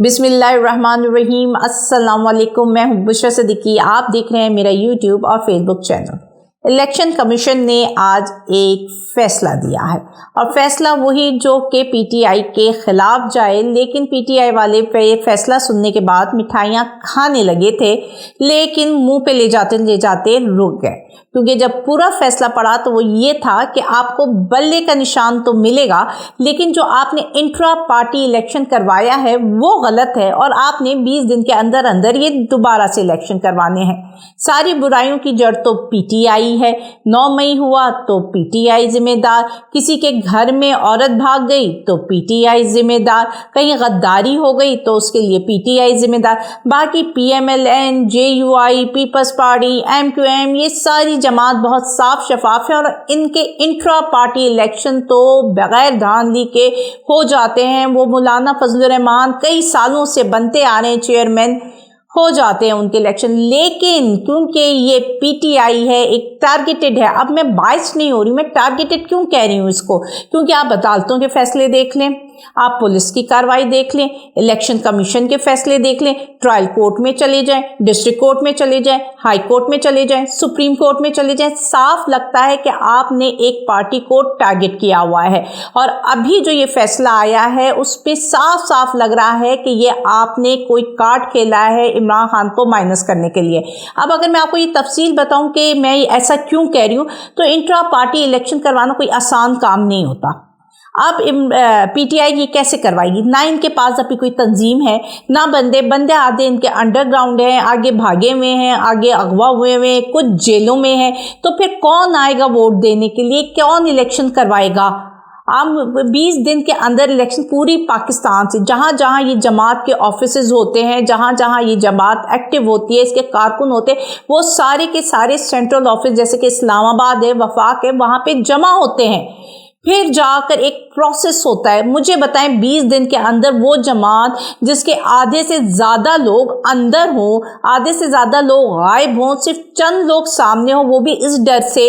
बिस्मिल्लाहिर्रहमानिर्रहीम। अस्सलाम वालेकुम। मैं हूं बुशरा सिद्दीकी। आप देख रहे हैं मेरा यूट्यूब और फेसबुक चैनल। इलेक्शन कमीशन ने आज एक फैसला दिया है और फैसला वही जो कि पीटीआई के खिलाफ जाए, लेकिन पीटीआई वाले फैसला सुनने के बाद मिठाइयाँ खाने लगे थे, लेकिन मुंह पे ले जाते रुक गए, क्योंकि जब पूरा फैसला पड़ा तो वो ये था कि आपको बल्ले का निशान तो मिलेगा, लेकिन जो आपने इंट्रा पार्टी इलेक्शन करवाया है वो गलत है और आपने 20 दिन के अंदर अंदर ये दोबारा से इलेक्शन करवाने हैं। सारी बुराइयों की जड़ तो पीटीआई है। 9 मई हुआ तो पीटीआई जिम्मेदार, किसी के घर में औरत भाग गई तो पीटीआई जिम्मेदार, कहीं गद्दारी हो गई तो उसके लिए पीटीआई जिम्मेदार। बाकी PMLN, JUI, Peoples Party, MQM, ये सारी जमात बहुत साफ शफाफ है और इनके इंट्रा पार्टी इलेक्शन तो बगैर धांधली के हो जाते हैं। वो मौलाना फजलुर रहमान कई सालों से बनते आ रहे हैं चेयरमैन, हो जाते हैं उनके इलेक्शन, लेकिन क्योंकि ये पीटीआई है, एक टारगेटेड है। अब मैं बाइस नहीं हो रही, मैं टारगेटेड क्यों कह रही हूँ इसको, क्योंकि आप अदालतों के फैसले देख लें, आप पुलिस की कार्रवाई देख लें, इलेक्शन कमीशन के फैसले देख लें, ट्रायल कोर्ट में चले जाएं, डिस्ट्रिक्ट कोर्ट में चले जाएं, हाई कोर्ट में चले जाएं, सुप्रीम कोर्ट में चले जाएं, साफ लगता है कि आपने एक पार्टी को टारगेट किया हुआ है। और अभी जो ये फैसला आया है उस पर साफ साफ लग रहा है कि ये आपने कोई कार्ड खेला है इमरान खान को माइनस करने के लिए। अब अगर मैं आपको ये तफसील बताऊं कि मैं ऐसा क्यों कह रही हूँ, तो इंट्रा पार्टी इलेक्शन करवाना कोई आसान काम नहीं होता। अब पीटीआई ये कैसे करवाएगी? ना इनके पास अभी कोई तंजीम है, ना बंदे आधे इनके अंडरग्राउंड हैं, आगे भागे हुए हैं, आगे अगवा हुए हैं, कुछ जेलों में हैं। तो फिर कौन आएगा वोट देने के लिए, कौन इलेक्शन करवाएगा? आप 20 दिन के अंदर इलेक्शन पूरी पाकिस्तान से जहां जहां ये जमात के ऑफिसेज होते हैं, जहां जहां ये जमात एक्टिव होती है, इसके कारकुन होते हैं, वो सारे के सारे सेंट्रल ऑफिस जैसे कि इस्लामाबाद है, वफाक है, वहां पे जमा होते हैं। फिर जाकर एक प्रोसेस होता है। मुझे बताएं 20 दिन के अंदर वो जमात जिसके आधे से ज़्यादा लोग अंदर हों, आधे से ज़्यादा लोग गायब हों, सिर्फ चंद लोग सामने हों, वो भी इस डर से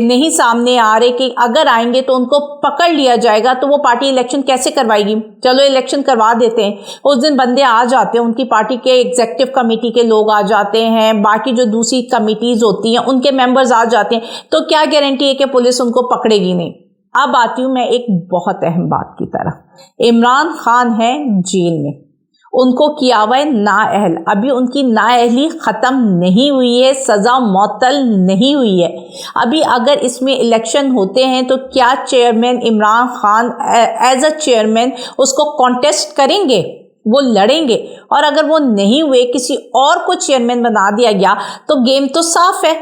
नहीं सामने आ रहे कि अगर आएंगे तो उनको पकड़ लिया जाएगा, तो वो पार्टी इलेक्शन कैसे करवाएगी? चलो इलेक्शन करवा देते हैं, उस दिन बंदे आ जाते हैं, उनकी पार्टी के एग्जीक्यूटिव कमेटी के लोग आ जाते हैं, बाकी जो दूसरी कमिटीज़ होती हैं उनके मेंबर्स आ जाते हैं, तो क्या गारंटी है कि पुलिस उनको पकड़ेगी नहीं? अब आती हूँ मैं एक बहुत अहम बात की तरफ। इमरान खान है जेल में, उनको किया हुआ है नाअहल, अभी उनकी नाअहली ख़त्म नहीं हुई है, सज़ा मुअत्तल नहीं हुई है। अभी अगर इसमें इलेक्शन होते हैं तो क्या chairman Imran Khan as a chairman उसको कॉन्टेस्ट करेंगे, वो लड़ेंगे? और अगर वो नहीं हुए, किसी और को चेयरमैन बना दिया गया, तो गेम तो साफ है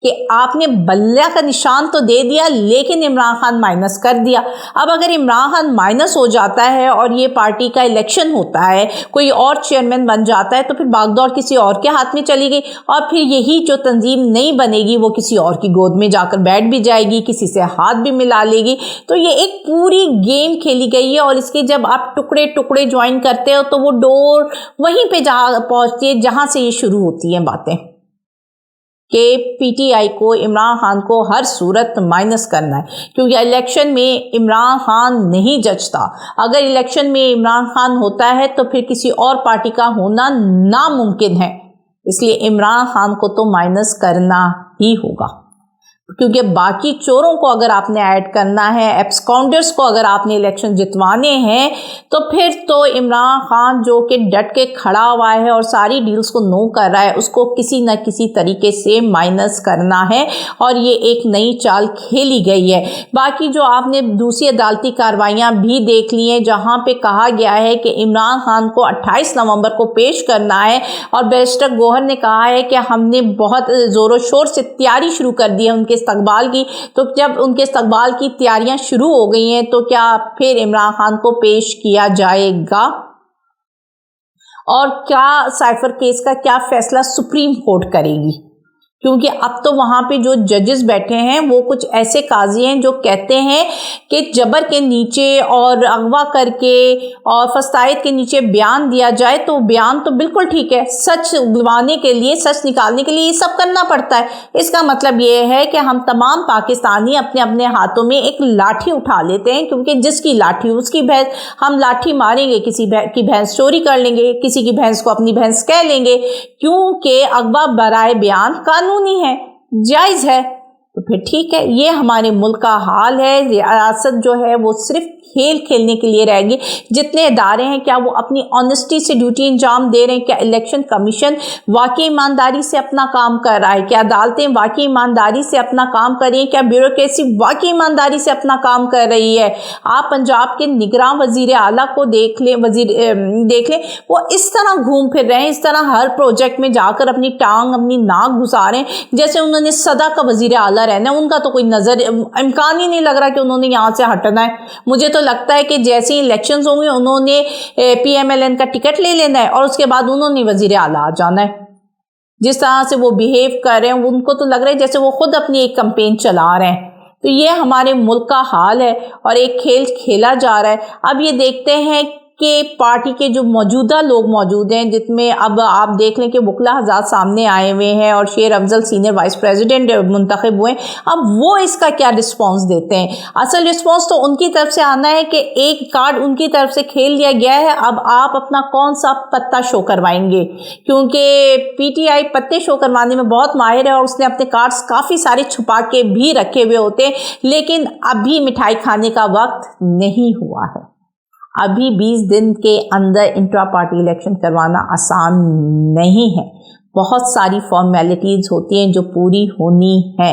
कि आपने बल्ला का निशान तो दे दिया, लेकिन इमरान खान माइनस कर दिया। अब अगर इमरान खान माइनस हो जाता है और ये पार्टी का इलेक्शन होता है, कोई और चेयरमैन बन जाता है, तो फिर बागडोर किसी और के हाथ में चली गई और फिर यही जो तंजीम नहीं बनेगी वो किसी और की गोद में जाकर बैठ भी जाएगी, किसी से हाथ भी मिला लेगी। तो ये एक पूरी गेम खेली गई है और इसके जब आप टुकड़े टुकड़े ज्वाइन करते हो तो वो डोर वहीं पर जहाँ पहुँचती है जहाँ से ये शुरू होती हैं बातें कि पीटीआई को इमरान खान को हर सूरत माइनस करना है, क्योंकि इलेक्शन में इमरान खान नहीं जचता। अगर इलेक्शन में इमरान खान होता है तो फिर किसी और पार्टी का होना नामुमकिन है, इसलिए इमरान खान को तो माइनस करना ही होगा। क्योंकि बाकी चोरों को अगर आपने ऐड करना है, एब्सकाउंडर्स को अगर आपने इलेक्शन जितवाने हैं, तो फिर तो इमरान खान जो कि डट के खड़ा हुआ है और सारी डील्स को नो कर रहा है, उसको किसी न किसी तरीके से माइनस करना है और ये एक नई चाल खेली गई है। बाकी जो आपने दूसरी अदालती कार्रवाइयाँ भी देख ली हैं, जहाँ पे कहा गया है कि इमरान खान को 28 नवंबर को पेश करना है और बैरिस्टर गौहर ने कहा है कि हमने बहुत ज़ोरों शोर से तैयारी शुरू कर दी है उनके इस्तकबाल की। तो जब उनके इस्तकबाल की तैयारियां शुरू हो गई हैं तो क्या फिर इमरान खान को पेश किया जाएगा? और क्या साइफर केस का क्या फैसला सुप्रीम कोर्ट करेगी? क्योंकि अब तो वहाँ पे जो जजेस बैठे हैं वो कुछ ऐसे काजी हैं जो कहते हैं कि जबर के नीचे और अगवा करके और फस्तायत के नीचे बयान दिया जाए तो बयान तो बिल्कुल ठीक है, सच उगलवाने के लिए, सच निकालने के लिए ये सब करना पड़ता है। इसका मतलब ये है कि हम तमाम पाकिस्तानी अपने अपने हाथों में एक लाठी उठा लेते हैं, क्योंकि जिसकी लाठी उसकी भैंस, हम लाठी मारेंगे, किसी की भैंस चोरी कर लेंगे, किसी की भैंस को अपनी भैंस कह लेंगे, क्योंकि अगवा बराए बयान कानूनी है, जायज़ है, तो फिर ठीक है। ये हमारे मुल्क का हाल है। रियासत जो है वो सिर्फ खेल खेलने के लिए रहेगी। जितने इदारे हैं क्या वो अपनी ऑनेस्टी से ड्यूटी अंजाम दे रहे हैं? क्या इलेक्शन कमीशन वाकई ईमानदारी से अपना काम कर रहा है? क्या अदालतें वाकई ईमानदारी से अपना काम कर रही हैं? क्या ब्यूरोक्रेसी वाकई ईमानदारी से अपना काम कर रही है? आप पंजाब के निगरान वजीर आला को देख लें, वो इस तरह घूम फिर रहे हैं, इस तरह हर प्रोजेक्ट में जाकर अपनी टांग, अपनी नाक घुसा रहे हैं जैसे उन्होंने सदा का वजीर आला रहना है। उनका तो कोई इम्कान ही नहीं लग रहा कि उन्होंने यहाँ से हटना है। मुझे तो लगता है कि जैसे ही इलेक्शंस होंगे उन्होंने PMLN का टिकट ले लेना है और उसके बाद उन्होंने वजीर आला आ जाना है। जिस तरह से वो बिहेव कर रहे हैं उनको तो लग रहा है जैसे वो खुद अपनी एक कैंपेन चला रहे हैं। तो ये हमारे मुल्क का हाल है और एक खेल खेला जा रहा है। अब ये देखते हैं कि पार्टी के जो मौजूदा लोग मौजूद हैं, जिसमें अब आप देख लें कि वकला हज़ार सामने आए हुए हैं और शेर अफजल सीनियर वाइस प्रेसिडेंट मुंतखब हुए, अब वो इसका क्या रिस्पांस देते हैं। असल रिस्पांस तो उनकी तरफ से आना है कि एक कार्ड उनकी तरफ से खेल लिया गया है, अब आप अपना कौन सा पत्ता शो करवाएंगे, क्योंकि PTI पत्ते शो करवाने में बहुत माहिर है और उसने अपने कार्ड्स काफ़ी सारे छुपा के भी रखे हुए होते हैं। लेकिन अभी मिठाई खाने का वक्त नहीं हुआ है। अभी 20 दिन के अंदर इंट्रा पार्टी इलेक्शन करवाना आसान नहीं है। बहुत सारी फॉर्मेलिटीज़ होती हैं जो पूरी होनी है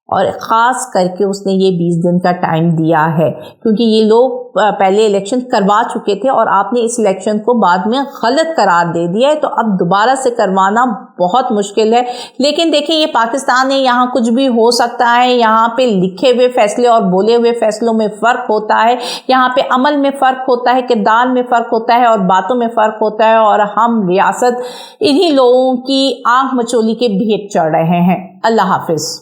और ख़ास करके उसने ये 20 दिन का टाइम दिया है, क्योंकि ये लोग पहले इलेक्शन करवा चुके थे और आपने इस इलेक्शन को बाद में गलत करार दे दिया है, तो अब दोबारा से करवाना बहुत मुश्किल है। लेकिन देखिए ये पाकिस्तान है, यहाँ कुछ भी हो सकता है। यहाँ पे लिखे हुए फैसले और बोले हुए फैसलों में फ़र्क होता है, यहाँ पे अमल में फ़र्क होता है, किरदार में फ़र्क होता है और बातों में फ़र्क होता है, और हम रियासत इन्हीं लोगों की आँख मचोली के भेंट चढ़ रहे हैं। अल्लाह हाफिज़।